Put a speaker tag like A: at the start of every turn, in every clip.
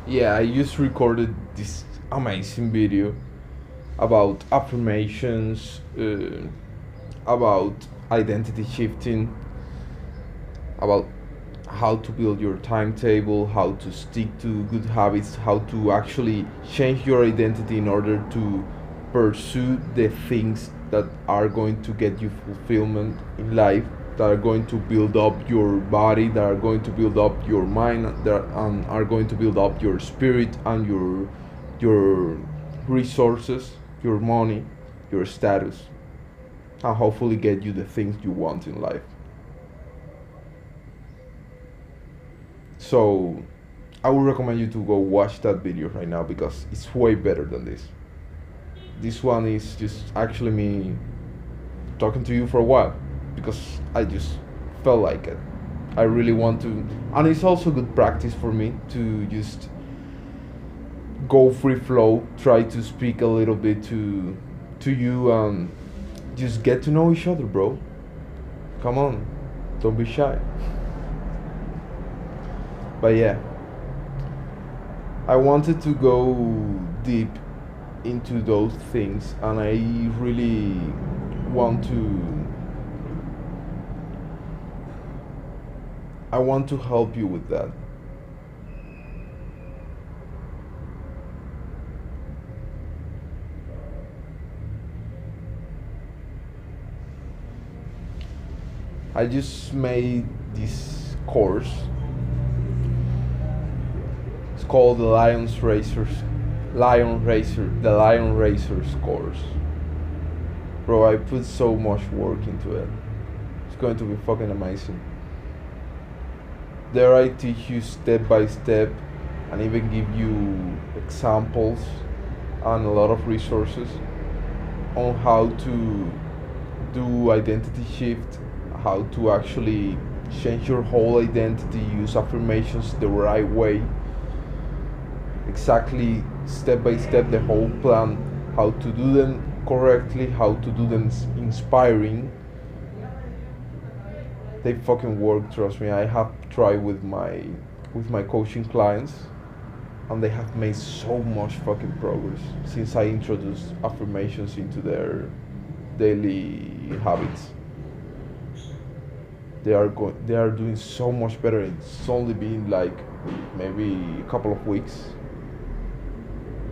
A: Yeah, I just recorded this amazing video about affirmations, about identity shifting, about how to build your timetable, how to stick to good habits, how to actually change your identity in order to pursue the things that are going to get you fulfillment in life, that are going to build up your body, that are going to build up your mind, that are going to build up your spirit and your resources, your money, your status, and hopefully get you the things you want in life. So I would recommend you to go watch that video right now because it's way better than this. This one is just actually me talking to you for a while because I just felt like it. I really want to, and it's also good practice for me to just go free flow, try to speak a little bit to you and just get to know each other, bro. Come on, don't be shy. But yeah, I wanted to go deep into those things, and I really want to. I want to help you with that. I just made this course. It's called the the Lion Racers course. Bro, I put so much work into it. It's going to be fucking amazing. There I teach you step by step and even give you examples and a lot of resources on how to do identity shift, how to actually change your whole identity, use affirmations the right way, exactly step by step the whole plan, how to do them correctly, how to do them inspiring. They fucking work, trust me. I have tried with my coaching clients and they have made so much fucking progress since I introduced affirmations into their daily habits. They are doing so much better. It's only been like maybe a couple of weeks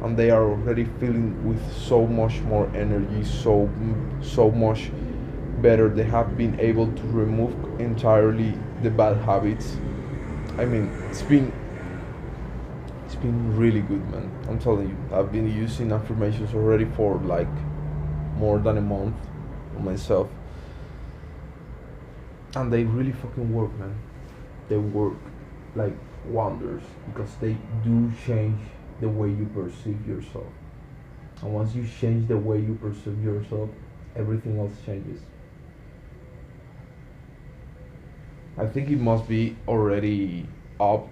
A: and they are already feeling with so much more energy, so much better. They have been able to remove entirely the bad habits. I mean, it's been really good, man. I'm telling you, I've been using affirmations already for like more than a month on myself, and they really fucking work, man. They work like wonders because they do change the way you perceive yourself. And once you change the way you perceive yourself, everything else changes. I think it must be already up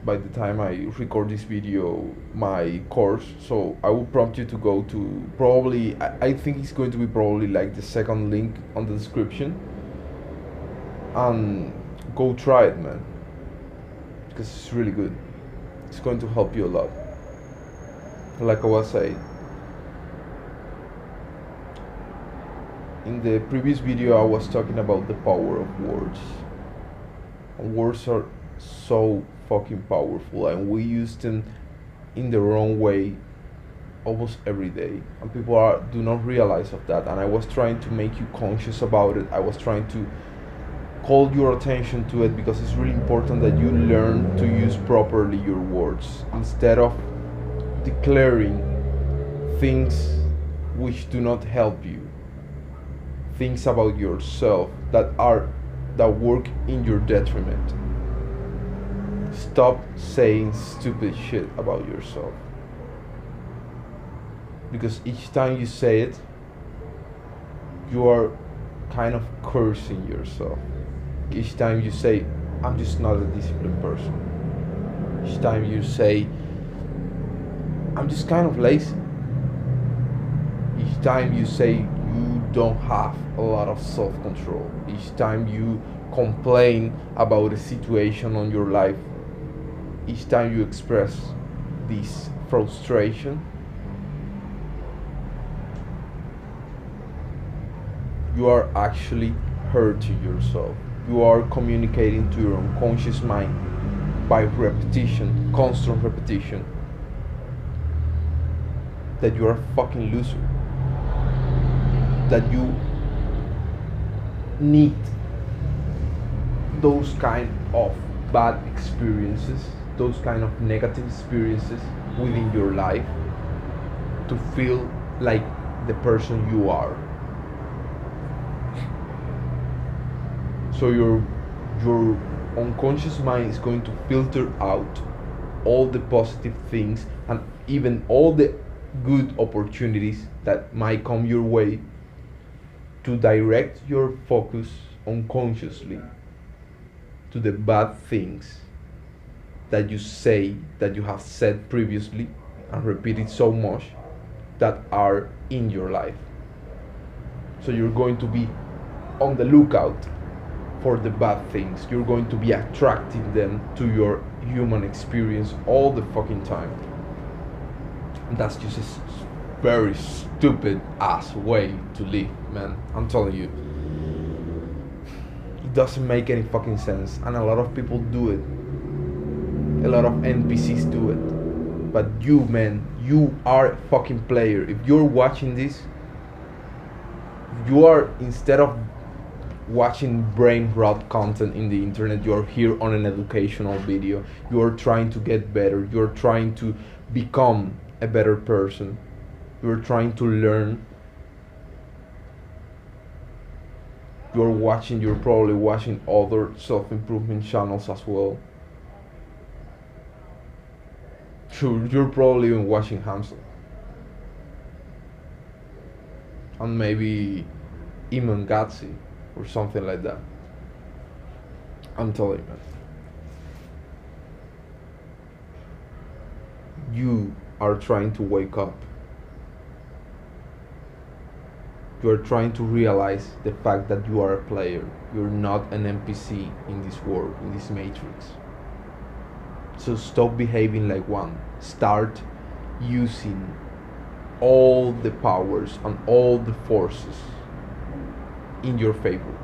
A: by the time I record this video, my course. So I will prompt you to go to probably, I think it's going to be probably like the second link on the description. And go try it, man. Because it's really good. It's going to help you a lot. Like I was saying, in the previous video I was talking about the power of words. And words are so fucking powerful and we use them in the wrong way almost every day, and people do not realize of that, and I was trying to make you conscious about it. I was trying to call your attention to it because it's really important that you learn to use properly your words instead of declaring things which do not help you, things about yourself that work in your detriment. Stop saying stupid shit about yourself. Because each time you say it, you are kind of cursing yourself. Each time you say, I'm just not a disciplined person. Each time you say, I'm just kind of lazy. Each time you say you don't have a lot of self-control. Each time you complain about a situation on your life. Each time you express this frustration, you are actually hurting yourself. You are communicating to your unconscious mind by repetition, constant repetition, that you are a fucking loser. That you need those kind of bad experiences, those kind of negative experiences within your life to feel like the person you are. So your unconscious mind is going to filter out all the positive things and even all the good opportunities that might come your way to direct your focus unconsciously to the bad things that you say, that you have said previously and repeated so much, that are in your life. So you're going to be on the lookout for the bad things. You're going to be attracting them to your human experience all the fucking time. And that's just a very stupid ass way to live, man. I'm telling you. It doesn't make any fucking sense. And a lot of people do it. A lot of NPCs do it. But you, man, you are a fucking player. If you're watching this, you are, instead of watching brain rot content in the internet, you're here on an educational video. You're trying to get better. You're trying to become a better person. You're trying to learn. You're probably watching other self-improvement channels as well. You're probably even watching Hamza. And maybe Iman Gatsi or something like that. I'm telling you, man. You are trying to wake up. You are trying to realize the fact that you are a player. You're not an NPC in this world, in this matrix. So stop behaving like one. Start using all the powers and all the forces in your favor,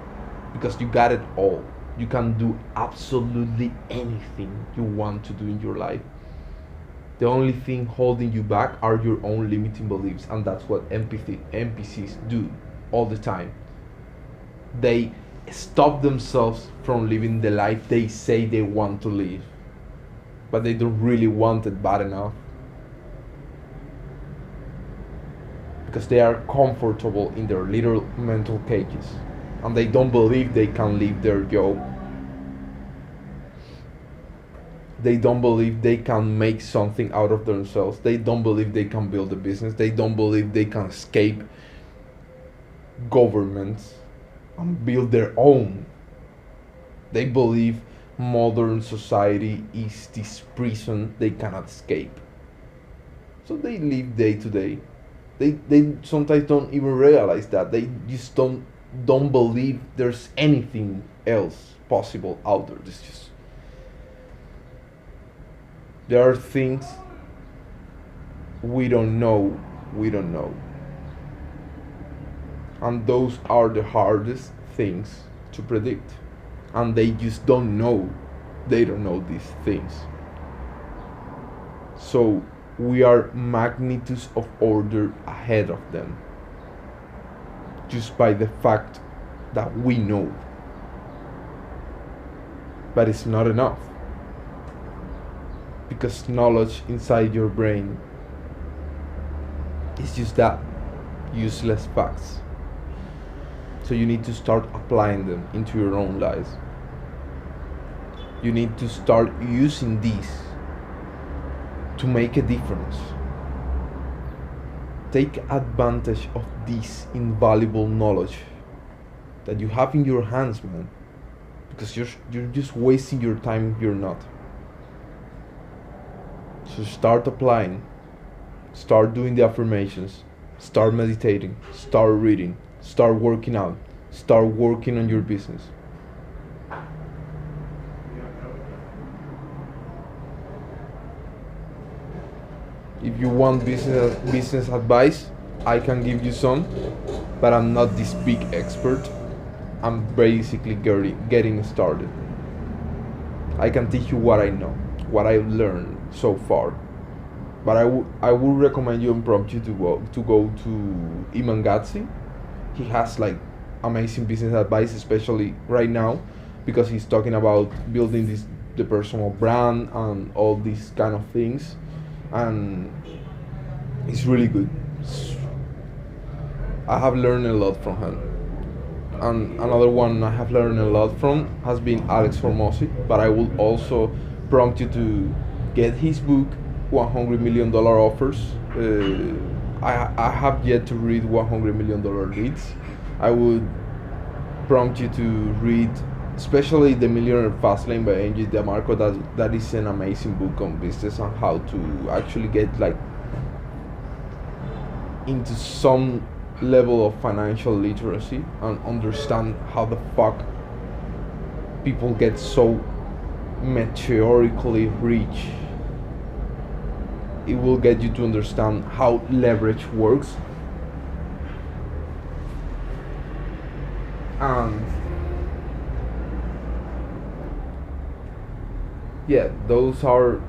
A: because you got it all. You can do absolutely anything you want to do in your life. The only thing holding you back are your own limiting beliefs, and that's what NPCs do all the time. They stop themselves from living the life they say they want to live, but they don't really want it bad enough, because they are comfortable in their little mental cages and they don't believe they can leave their job. They don't believe they can make something out of themselves. They don't believe they can build a business. They don't believe they can escape governments and build their own. They believe modern society is this prison they cannot escape. So they live day to day. They sometimes don't even realize that. They just don't believe there's anything else possible out there. There are things we don't know. And those are the hardest things to predict. And they just don't know. They don't know these things. So we are magnitudes of order ahead of them, just by the fact that we know. But it's not enough, because knowledge inside your brain is just that, useless facts. So you need to start applying them into your own lives. You need to start using these to make a difference. Take advantage of this invaluable knowledge that you have in your hands, man, because you're just wasting your time if you're not. So start applying, start doing the affirmations, start meditating, start reading, start working out, start working on your business. If you want business advice, I can give you some, but I'm not this big expert. I'm basically getting started. I can teach you what I know, what I've learned so far. But I would recommend you and prompt you to go to Iman Gatsi. He has like amazing business advice, especially right now, because he's talking about building the personal brand and all these kind of things, and it's really good. I have learned a lot from him. And another one I have learned a lot from has been Alex Formosi, but I will also prompt you to get his book, $100 million offers. I have yet to read $100 million leads. I would prompt you to read, especially The Millionaire Fastlane by Angie DeMarco. That is an amazing book on business and how to actually get like into some level of financial literacy and understand how the fuck people get so meteorically rich. It will get you to understand how leverage works. And yeah, those are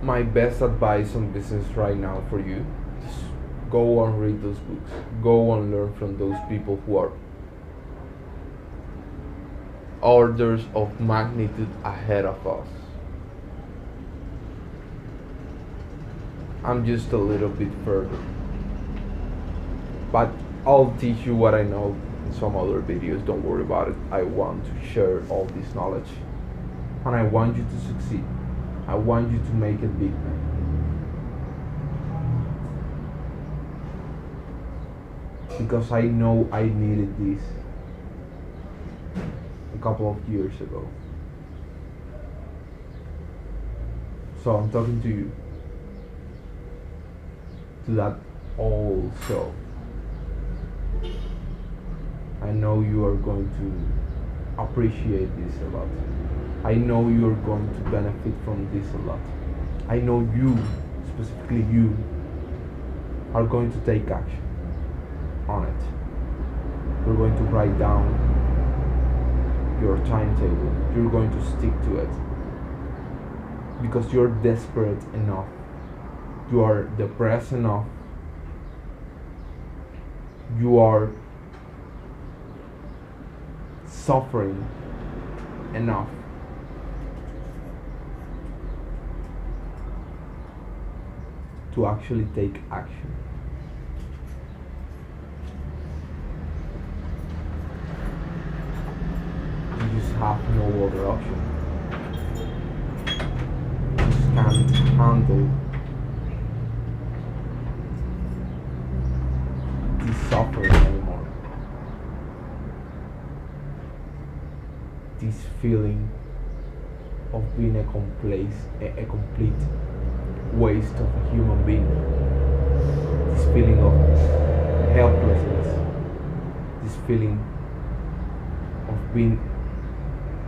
A: my best advice on business right now for you. Just go and read those books. Go and learn from those people who are orders of magnitude ahead of us. I'm just a little bit further. But I'll teach you what I know in some other videos. Don't worry about it. I want to share all this knowledge. And I want you to succeed. I want you to make it big. Because I know I needed this a couple of years ago. So I'm talking to you. To that also. I know you are going to appreciate this a lot. I know you are going to benefit from this a lot. I know you, specifically you, are going to take action on it. You're going to write down your timetable. You're going to stick to it. Because you're desperate enough. You are depressed enough. You are suffering enough to actually take action. You just have no other option. You just can't handle this suffering anymore. This feeling of being a complete waste of a human being. This feeling of helplessness. This feeling of being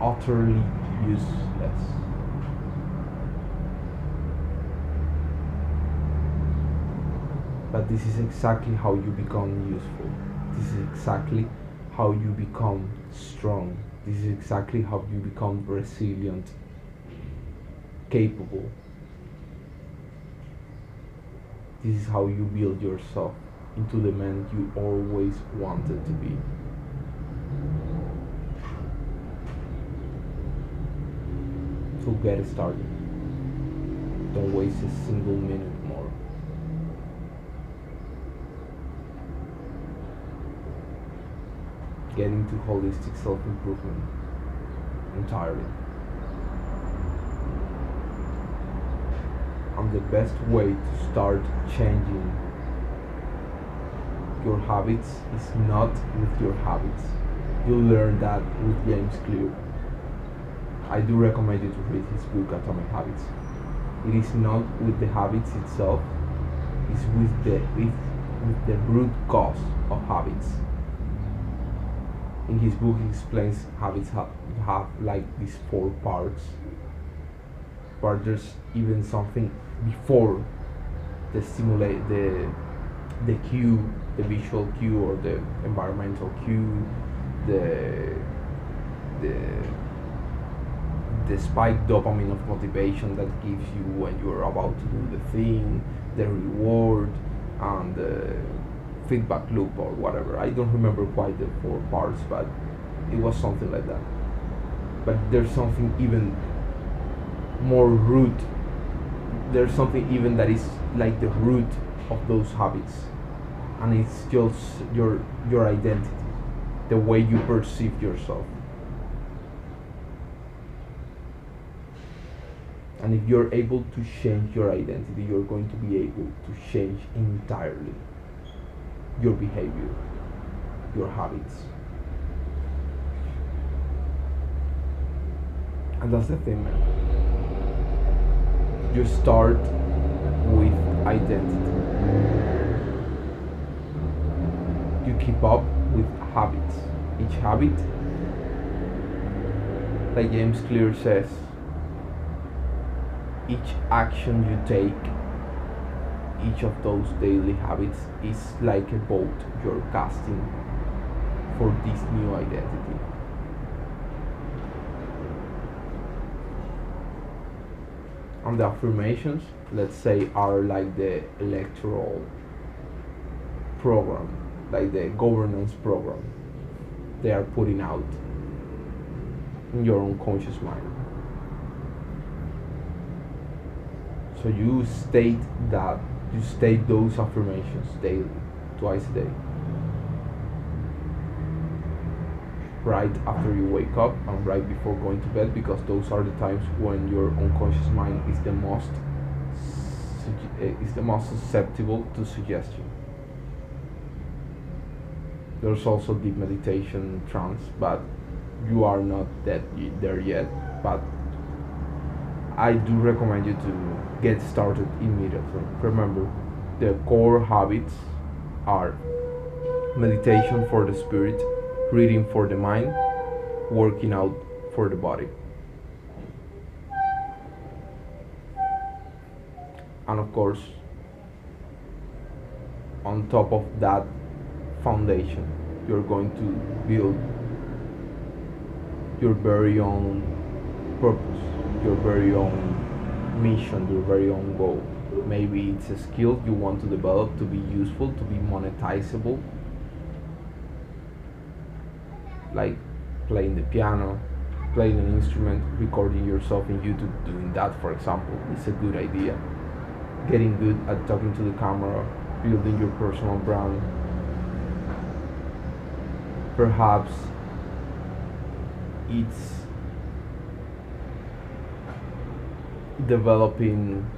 A: utterly useless. But this is exactly how you become useful. This is exactly how you become strong. This is exactly how you become resilient, capable. This is how you build yourself into the man you always wanted to be. So get started. Don't waste a single minute more. Get into holistic self-improvement entirely. And the best way to start changing your habits is not with your habits. You'll learn that with James Clear. I do recommend you to read his book Atomic Habits. It is not with the habits itself, it's with the root cause of habits. In his book he explains habits have like these 4 parts, but there's even something before the stimulate the cue, the visual cue or the environmental cue, the the the spike dopamine of motivation that gives you when you're about to do the thing, the reward, and the feedback loop or whatever. I don't remember quite the four parts, but it was something like that. But there's something even more root. There's something even that is like the root of those habits, and it's just your identity, the way you perceive yourself. And if you're able to change your identity, you're going to be able to change entirely your behavior, your habits. And that's the thing, man. You start with identity. You keep up with habits. Each habit, like James Clear says, each action you take, each of those daily habits is like a boat you're casting for this new identity. And the affirmations, let's say, are like the electoral program, like the governance program they are putting out in your unconscious mind. So you state those affirmations daily, twice a day. Right after you wake up and right before going to bed, because those are the times when your unconscious mind is the most susceptible to suggestion. There's also deep meditation trance, but you are not there yet. But I do recommend you to get started immediately. Remember, the core habits are meditation for the spirit, reading for the mind, working out for the body. And of course, on top of that foundation, you're going to build your very own purpose, your very own mission, your very own goal. Maybe it's a skill you want to develop to be useful, to be monetizable, like playing the piano, playing an instrument, recording yourself in YouTube doing that, for example, is a good idea. Getting good at talking to the camera, building your personal brand. Perhaps it's developing,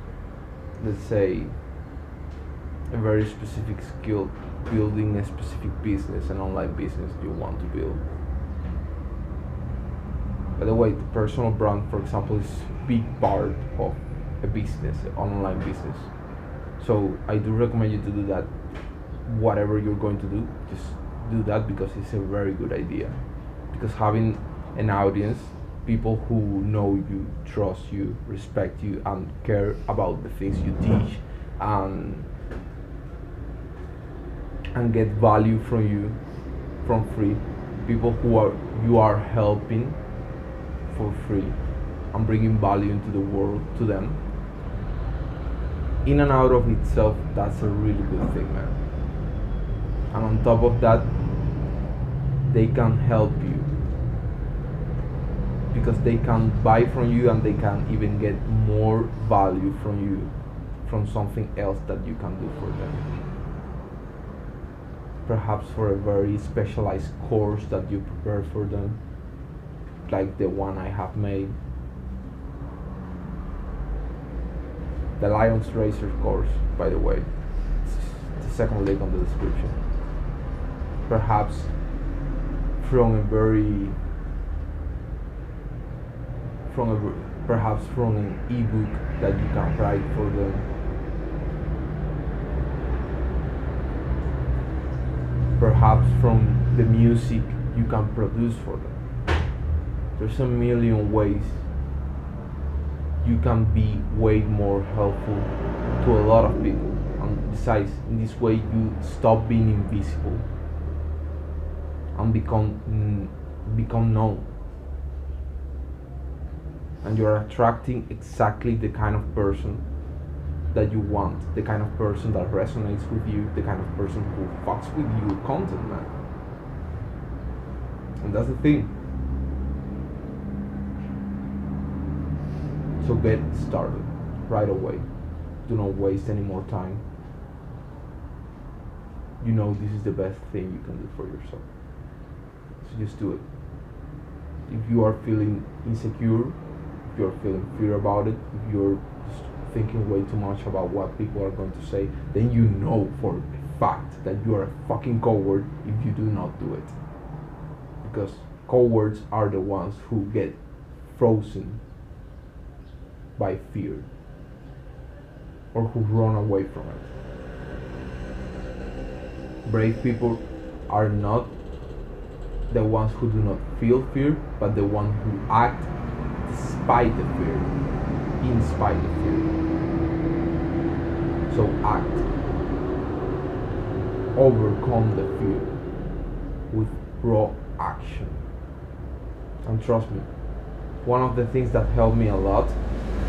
A: let's say, a very specific skill, building a specific business, an online business you want to build. By the way, the personal brand, for example, is a big part of a business, an online business. So I do recommend you to do that. Whatever you're going to do, just do that, because it's a very good idea. Because having an audience, people who know you, trust you, respect you, and care about the things you teach, and get value from you from free, people you are helping for free and bringing value into the world to them, in and out of itself, that's a really good thing, man. And on top of that, they can help you, because they can buy from you and they can even get more value from you, from something else that you can do for them. Perhaps for a very specialized course that you prepare for them, like the one I have made, the Lion's Racer course, by the way. It's the second link on the description. Perhaps from an ebook that you can write for them. Perhaps from the music you can produce for them. There's a million ways you can be way more helpful to a lot of people. besides, in this way you stop being invisible and become known, and you're attracting exactly the kind of person that you want, the kind of person that resonates with you, the kind of person who fucks with your content, man. And that's the thing. So get started right away. Do not waste any more time. You know this is the best thing you can do for yourself. So just do it. If you are feeling insecure, if you're feeling fear about it, if you're just thinking way too much about what people are going to say, then you know for a fact that you are a fucking coward if you do not do it. Because cowards are the ones who get frozen by fear or who run away from it. Brave people are not the ones who do not feel fear, but the ones who act despite the fear, in spite of fear. So act, overcome the fear with raw action. And trust me, one of the things that helped me a lot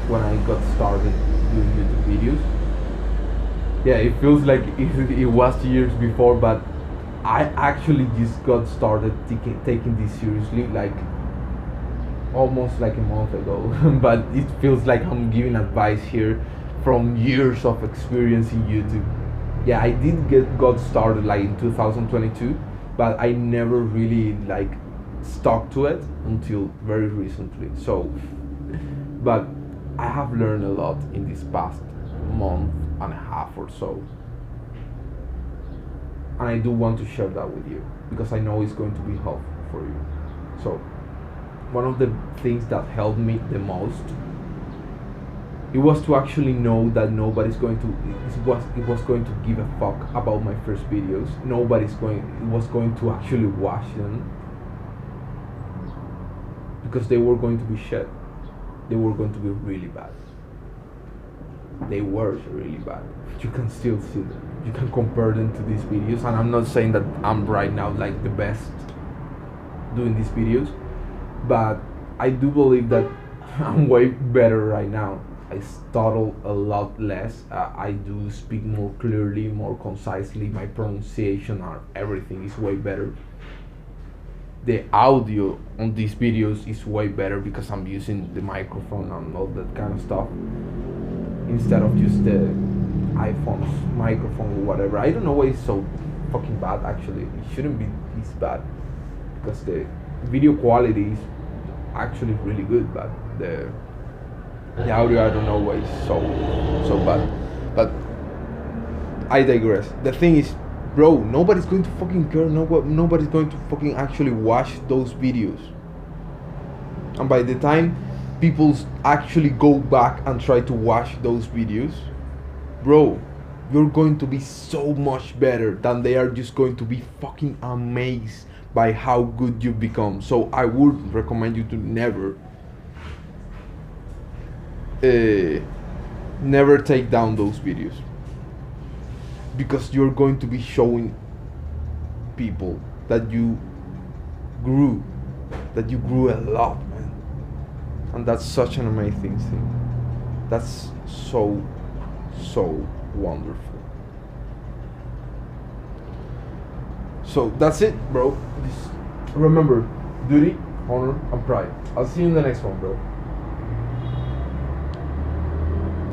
A: when I got started doing YouTube videos, yeah, it feels like it was years before, but I actually just got started taking this seriously like almost like a month ago. But it feels like I'm giving advice here from years of experience in YouTube. Yeah, I did got started like in 2022, but I never really like stuck to it until very recently. So, but I have learned a lot in this past month and a half or so, and I do want to share that with you because I know it's going to be helpful for you. So one of the things that helped me the most, it was to actually know that nobody's going to it was going to give a fuck about my first videos. It was going to actually watch them, because they were going to be shit. They were going to be really bad. They were really bad. You can still see them. You can compare them to these videos, and I'm not saying that I'm right now like the best doing these videos, but I do believe that I'm way better right now. I stutter a lot less. I do speak more clearly, more concisely. My pronunciation and everything is way better. The audio on these videos is way better because I'm using the microphone and all that kind of stuff instead of just the iPhone's microphone or whatever. I don't know why it's so fucking bad. Actually, it shouldn't be this bad because the video quality is actually really good, but the audio, I don't know why it's so bad. But I digress. The thing is, bro, nobody's going to fucking care. Nobody's going to fucking actually watch those videos. And by the time people actually go back and try to watch those videos, bro, you're going to be so much better than they are just going to be fucking amazed by how good you become. So I would recommend you to never take down those videos, because you're going to be showing people that you grew a lot, man. And that's such an amazing thing. That's so wonderful. So that's it, bro. Just remember, duty, honor, and pride. I'll see you in the next one, bro.